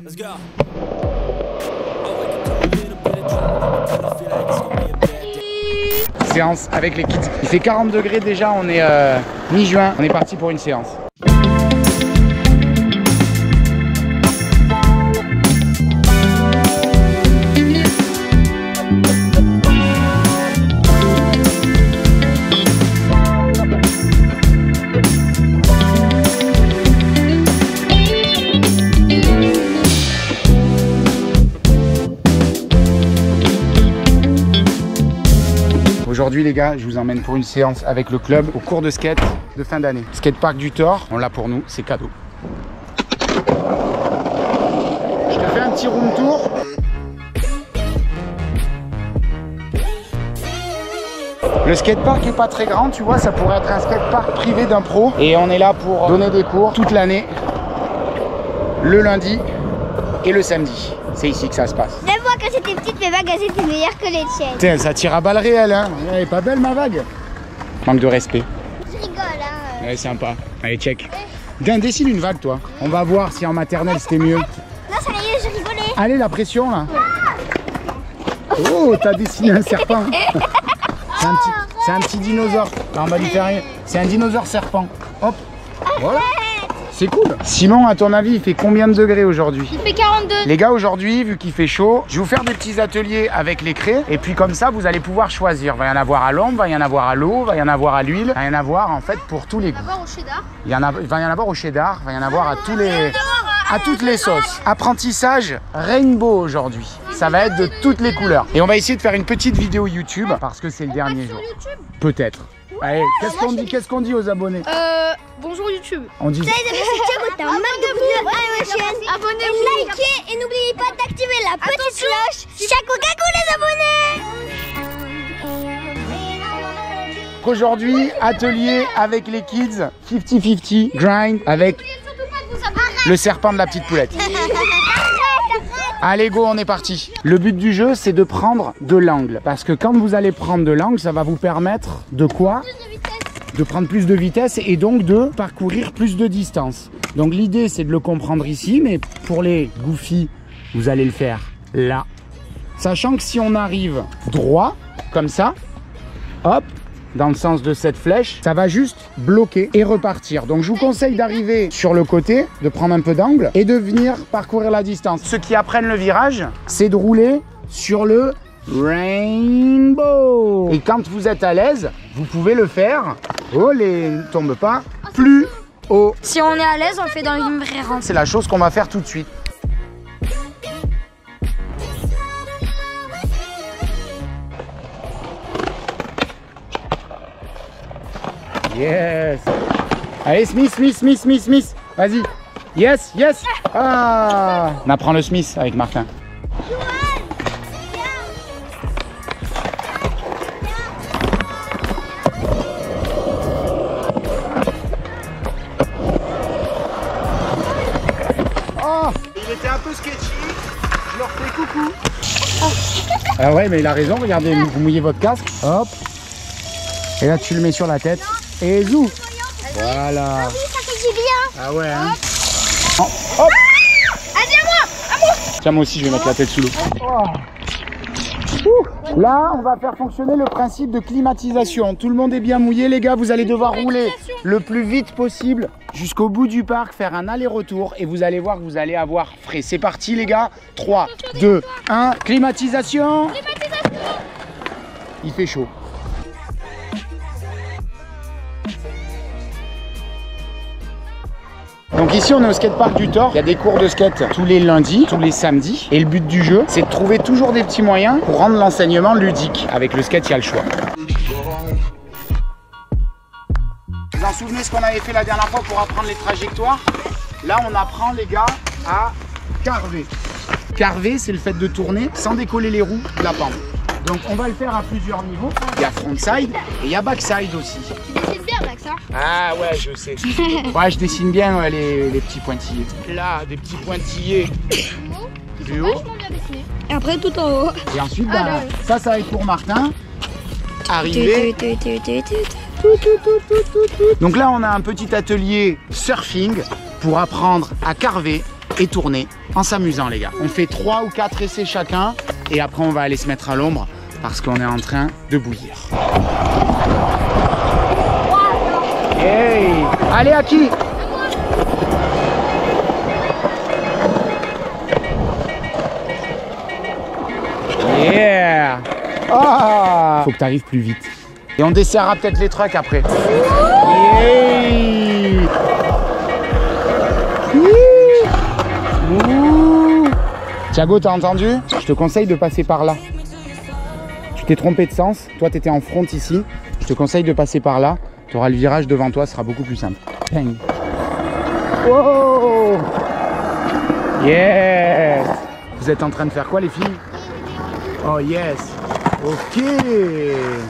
Let's go. Séance avec les kids. Il fait 40 degrés déjà, on est mi-juin, on est parti pour une séance. Aujourd'hui les gars, je vous emmène pour une séance avec le club au cours de skate de fin d'année. Skatepark du Thor, on l'a pour nous, c'est cadeau. Je te fais un petit room tour. Le skatepark est pas très grand, tu vois, ça pourrait être un skatepark privé d'un pro. Et on est là pour donner des cours toute l'année, le lundi et le samedi. C'est ici que ça se passe. Même moi quand j'étais petite, mes vagues étaient meilleures que les tiennes. Tiens, ça tire à balles réelles, hein. Elle est pas belle ma vague. Manque de respect. Je rigole, hein. Elle est sympa. Allez, check. Viens, dessine une vague, toi. On va voir si en maternelle c'était mieux. Non, sérieux, je rigolais. Allez, la pression, là. Oh, t'as dessiné un serpent. C'est un petit dinosaure. Là, on va lui faire... C'est un dinosaure serpent. Hop. Voilà. C'est cool. Simon, à ton avis, il fait combien de degrés aujourd'hui? Il fait 42. Les gars, aujourd'hui, vu qu'il fait chaud, je vais vous faire des petits ateliers avec les craies. Et puis comme ça, vous allez pouvoir choisir. Il va y en avoir à l'ombre, il va y en avoir à l'eau, il va y en avoir à l'huile. Il va y en avoir en fait pour tous les goûts. Il va y en avoir au cheddar. Il va y en avoir au cheddar, il va y en avoir à toutes les sauces. Apprentissage rainbow aujourd'hui. Ça va être de toutes les couleurs. Et on va essayer de faire une petite vidéo YouTube parce que c'est le dernier jour. Peut-être. Allez, qu'est-ce qu'on dit aux abonnés? Bonjour YouTube. On dit... Abonnez-vous, likez et n'oubliez pas d'activer la petite cloche. Chaque les abonnés. Aujourd'hui, atelier avec les kids, 50-50, grind avec le serpent de la petite poulette. Allez go, on est parti. Le but du jeu, c'est de prendre de l'angle. Parce que quand vous allez prendre de l'angle, ça va vous permettre de quoi? De prendre plus de vitesse et donc de parcourir plus de distance. Donc l'idée, c'est de le comprendre ici, mais pour les goofies, vous allez le faire là. Sachant que si on arrive droit, comme ça, hop, dans le sens de cette flèche, ça va juste bloquer et repartir. Donc je vous conseille d'arriver sur le côté, de prendre un peu d'angle et de venir parcourir la distance. Ceux qui apprennent le virage, c'est de rouler sur le rainbow. Et quand vous êtes à l'aise, vous pouvez le faire, oh les ne tombe pas, plus haut. Si on est à l'aise, on le fait dans une vraie rampe. C'est la chose qu'on va faire tout de suite. Yes. Allez, Smith. Vas-y. Yes. Ah. On apprend le Smith avec Martin. Oh, il était un peu sketchy. Je leur fais coucou. Ah ouais, mais il a raison. Regardez, vous mouillez votre casque. Hop. Et là, tu le mets sur la tête. Et zou. Voilà. Ah oui, ça fait du bien. Ah ouais, hein. Hop. Hop. Allez, à moi. Tiens, moi aussi, je vais mettre la tête sous l'eau. Oh. Là, on va faire fonctionner le principe de climatisation. Tout le monde est bien mouillé, les gars. Vous allez devoir rouler le plus vite possible jusqu'au bout du parc, faire un aller-retour. Et vous allez voir que vous allez avoir frais. C'est parti, les gars. 3, 2, 1. Climatisation. Il fait chaud. Donc ici on est au skatepark du Thor, il y a des cours de skate tous les lundis, tous les samedis. Et le but du jeu, c'est de trouver toujours des petits moyens pour rendre l'enseignement ludique. Avec le skate, il y a le choix. Vous vous en souvenez ce qu'on avait fait la dernière fois pour apprendre les trajectoires? Là on apprend les gars à carver. Carver, c'est le fait de tourner sans décoller les roues de la pente. Donc on va le faire à plusieurs niveaux. Il y a frontside et il y a backside aussi. Tu dessines bien, Max, hein? Ah ouais, je sais. Ouais, je dessine bien ouais, les petits pointillés. Là, des petits pointillés plus haut. Et après tout en haut. Et ensuite, bah, ça va être pour Martin. arriver. Donc là, on a un petit atelier surfing pour apprendre à carver et tourner en s'amusant, les gars. On fait 3 ou 4 essais chacun et après, on va aller se mettre à l'ombre parce qu'on est en train de bouillir. Hey! Allez, à qui? Yeah! Oh! Faut que tu arrives plus vite. Et on desserrera peut-être les trucks après. Yeah! Thiago, t'as entendu? Je te conseille de passer par là. Tu t'es trompé de sens. Toi, t'étais en front ici. Je te conseille de passer par là. Tu auras le virage devant toi, ce sera beaucoup plus simple. Bang. Wow! Yes! Vous êtes en train de faire quoi, les filles? Oh yes! Ok!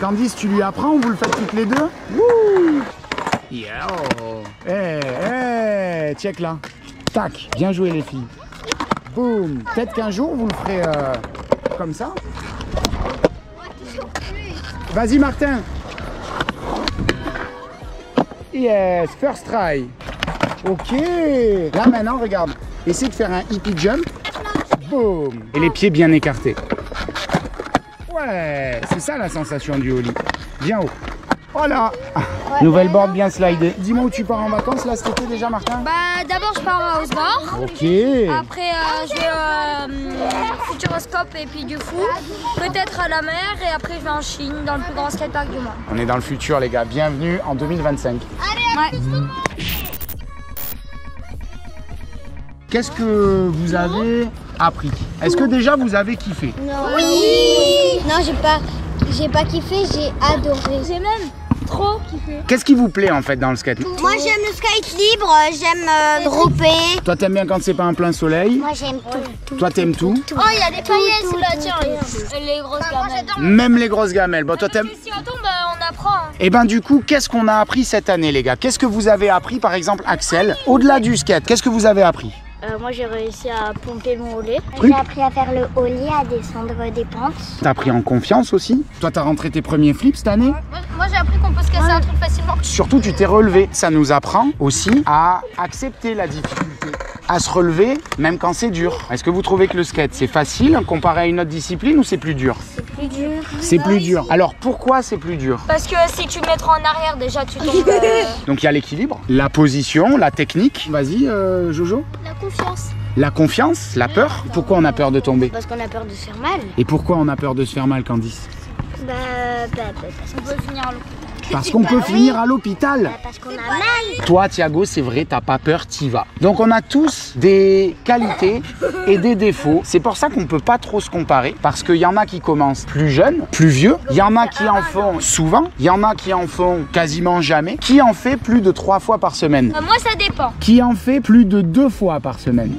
Candice, tu lui apprends ou vous le faites toutes les deux? Wouh! Yeah! Hey, hey! Check là! Tac! Bien joué, les filles! Boum! Peut-être qu'un jour, vous le ferez comme ça. Vas-y, Martin! Yes, first try. Ok. Là maintenant, regarde. Essaye de faire un hippie jump. Boum. Et les pieds bien écartés. Ouais, c'est ça la sensation du ollie. Bien haut. Voilà. Nouvelle board bien slidée. Dis-moi où tu pars en vacances là cet été déjà, Martin? Bah d'abord je pars à Osbar. Ok. Après je vais Futuroscope et puis du foot. Peut-être à la mer et après je vais en Chine dans le plus grand skatepark du monde. On est dans le futur les gars. Bienvenue en 2025. Ouais. Qu'est-ce que vous avez appris? Est-ce que déjà vous avez kiffé? Oui. Non, j'ai pas kiffé, j'ai adoré. J'ai même trop kiffé. Qu'est-ce qui vous plaît en fait dans le skate? Moi j'aime le skate libre, j'aime dropper. Toi t'aimes bien quand c'est pas un plein soleil? Moi j'aime tout. Toi t'aimes tout? Oh, il y a des paillettes là, tiens, les grosses gamelles. Même les grosses gamelles. Bon, toi t'aimes. Si on tombe, on apprend. Hein. Et ben du coup, qu'est-ce qu'on a appris cette année les gars? Qu'est-ce que vous avez appris par exemple, Axel? Au-delà du skate, qu'est-ce que vous avez appris? Moi j'ai réussi à pomper mon olé. Oui. J'ai appris à faire le ollie, à descendre des pentes. T'as appris en confiance aussi? Toi t'as rentré tes premiers flips cette année? Moi j'ai appris qu'on peut se casser un truc facilement. Surtout tu t'es relevé. Ça nous apprend aussi à accepter la difficulté, à se relever même quand c'est dur. Est-ce que vous trouvez que le skate c'est facile comparé à une autre discipline ou c'est plus dur? C'est plus dur. C'est plus dur. Alors pourquoi c'est plus dur? Parce que si tu te mets trop en arrière déjà tu tombes. Donc il y a l'équilibre, la position, la technique. Vas-y Jojo. La confiance. La confiance, la peur. Pourquoi on a peur de tomber? Parce qu'on a peur de se faire mal. Et pourquoi on a peur de se faire mal, Candice? Parce qu'on peut finir à l'hôpital. Parce qu'on peut finir à l'hôpital. Parce qu'on a mal. Toi, Thiago, c'est vrai, t'as pas peur, t'y vas. Donc on a tous des qualités et des défauts. C'est pour ça qu'on peut pas trop se comparer. Parce qu'il y en a qui commencent plus jeunes, plus vieux. Il y en a qui en font souvent. Il y en a qui en font quasiment jamais. Qui en fait plus de 3 fois par semaine? Moi ça dépend. Qui en fait plus de 2 fois par semaine?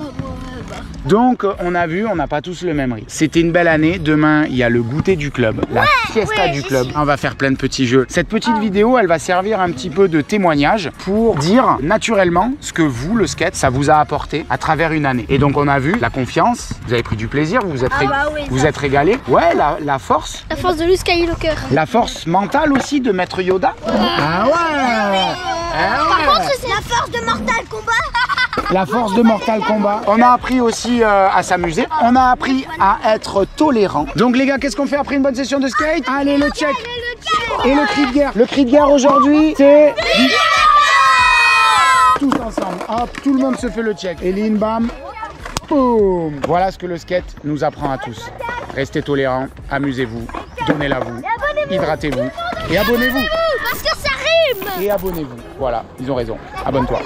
Donc on a vu, on n'a pas tous le même rythme. C'était une belle année. Demain, il y a le goûter du club, la fiesta du club. On va faire plein de petits jeux. Cette petite vidéo, elle va servir un petit peu de témoignage pour dire naturellement ce que vous, le skate, ça vous a apporté à travers une année. Et donc on a vu la confiance, vous avez pris du plaisir, vous vous êtes régalé. Ouais, la force. La force de Luke Skywalker. La force mentale aussi de Maître Yoda. Ah ouais. Par contre, c'est la force de Mortal Kombat. La force de Mortal Kombat. On a appris aussi à s'amuser. On a appris à être tolérant. Donc les gars, qu'est-ce qu'on fait après une bonne session de skate? Allez, le check. Et le cri de guerre. Le cri de guerre aujourd'hui, c'est... Tous ensemble. Hop, tout le monde se fait le check. Et Lin, bam. Boum. Voilà ce que le skate nous apprend à tous. Restez tolérants, amusez-vous, donnez-la vous, hydratez-vous et abonnez-vous. Parce que ça rime. Et abonnez-vous. Voilà, ils ont raison. Abonne-toi.